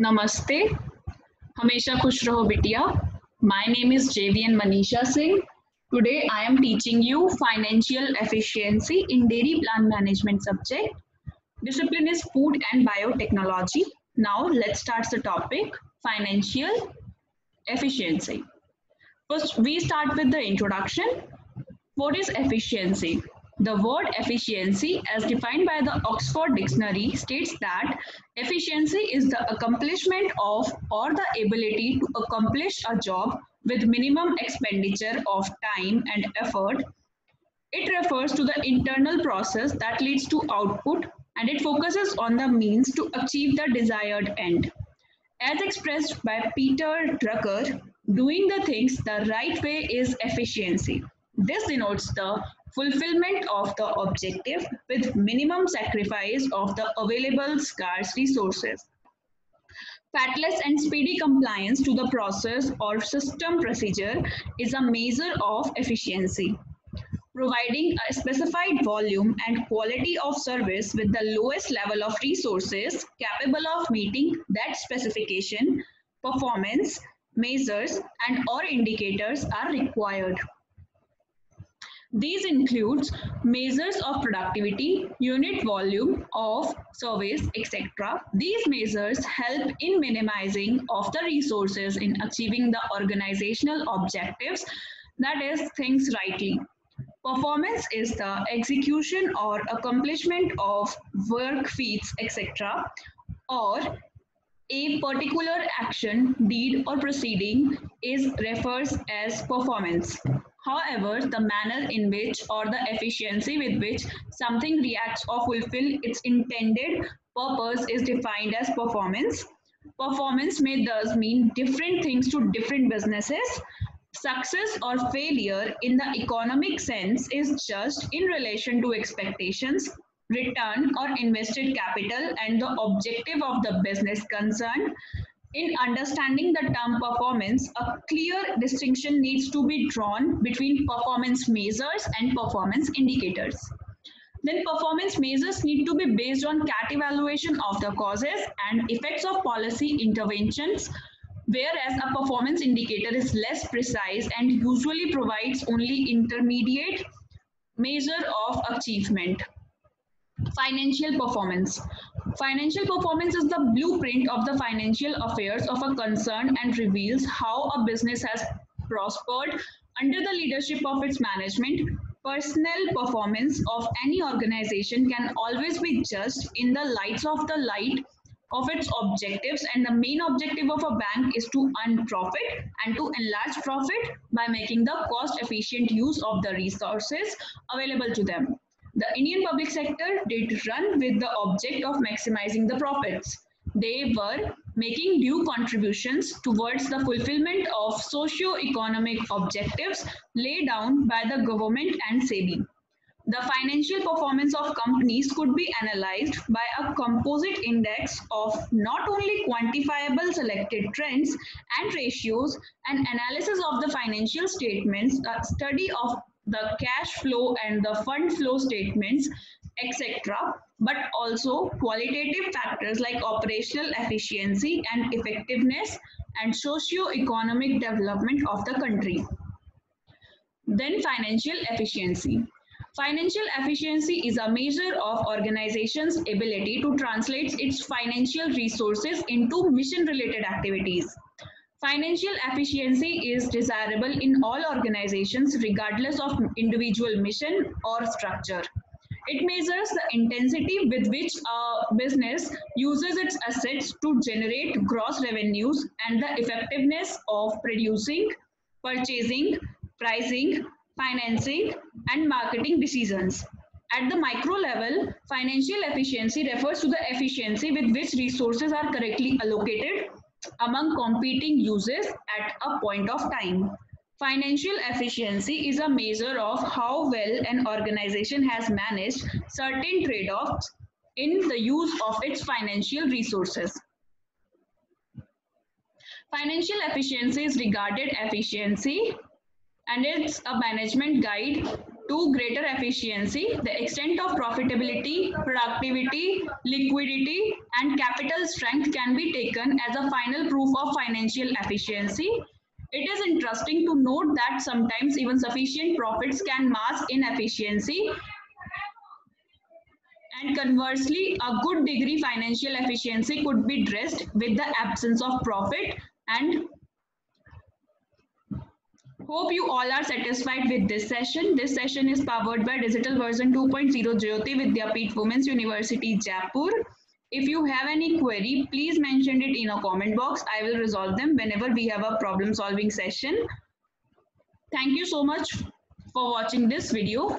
नमस्ते, हमेशा खुश रहो बिटिया. My name is JVN Manisha Singh. Today I am teaching you financial efficiency in dairy plant management subject. Discipline is food and biotechnology. Now let's start the topic financial efficiency. First, we start with the introduction. What is efficiency? The word efficiency, as defined by the Oxford Dictionary, states that efficiency is the accomplishment of or the ability to accomplish a job with minimum expenditure of time and effort. It refers to the internal process that leads to output, and it focuses on the means to achieve the desired end. As expressed by Peter Drucker, doing the things the right way is efficiency. This denotes the fulfillment of the objective with minimum sacrifice of the available scarce resources. Fatless and speedy compliance to the process or system procedure is a measure of efficiency. Providing a specified volume and quality of service with the lowest level of resources capable of meeting that specification, performance, measures, and or indicators are required. These include measures of productivity, unit volume of service, etc. These measures help in minimizing of the resources in achieving the organizational objectives, that is, things rightly. Performance is the execution or accomplishment of work feats, etc., or a particular action, deed, or proceeding is refers as performance. However, the manner in which or the efficiency with which something reacts or fulfill its intended purpose is defined as performance. Performance may thus mean different things to different businesses. Success or failure in the economic sense is judged in relation to expectations, return or invested capital, and the objective of the business concerned. In understanding the term performance, a clear distinction needs to be drawn between performance measures and performance indicators. Then performance measures need to be based on CAT evaluation of the causes and effects of policy interventions, whereas a performance indicator is less precise and usually provides only intermediate measure of achievement. Financial performance. Financial performance is the blueprint of the financial affairs of a concern and reveals how a business has prospered under the leadership of its management. Personnel performance of any organization can always be judged in the light of its objectives, and the main objective of a bank is to earn profit and to enlarge profit by making the cost efficient use of the resources available to them. The Indian public sector did run with the object of maximizing the profits. They were making due contributions towards the fulfillment of socio-economic objectives laid down by the government and SEBI. The financial performance of companies could be analyzed by a composite index of not only quantifiable selected trends and ratios, an analysis of the financial statements, a study of the cash flow and the fund flow statements, etc., but also qualitative factors like operational efficiency and effectiveness and socio-economic development of the country. Then financial efficiency. Financial efficiency is a measure of organization's ability to translate its financial resources into mission-related activities. Financial efficiency is desirable in all organizations regardless of individual mission or structure. It measures the intensity with which a business uses its assets to generate gross revenues and the effectiveness of producing, purchasing, pricing, financing, and marketing decisions. At the micro level, financial efficiency refers to the efficiency with which resources are correctly allocated among competing uses at a point of time. Financial efficiency is a measure of how well an organization has managed certain trade offs in the use of its financial resources. Financial efficiency is regarded efficiency and it's a management guide to greater efficiency, the extent of profitability, productivity, liquidity, and capital strength can be taken as a final proof of financial efficiency. It is interesting to note that sometimes even sufficient profits can mask inefficiency, and conversely, a good degree financial efficiency could be dressed with the absence of profit. And hope you all are satisfied with this session. This session is powered by Digital Version 2.0 Jyoti Vidyapeeth Women's University, Jaipur. If you have any query, please mention it in a comment box. I will resolve them whenever we have a problem solving session. Thank you so much for watching this video.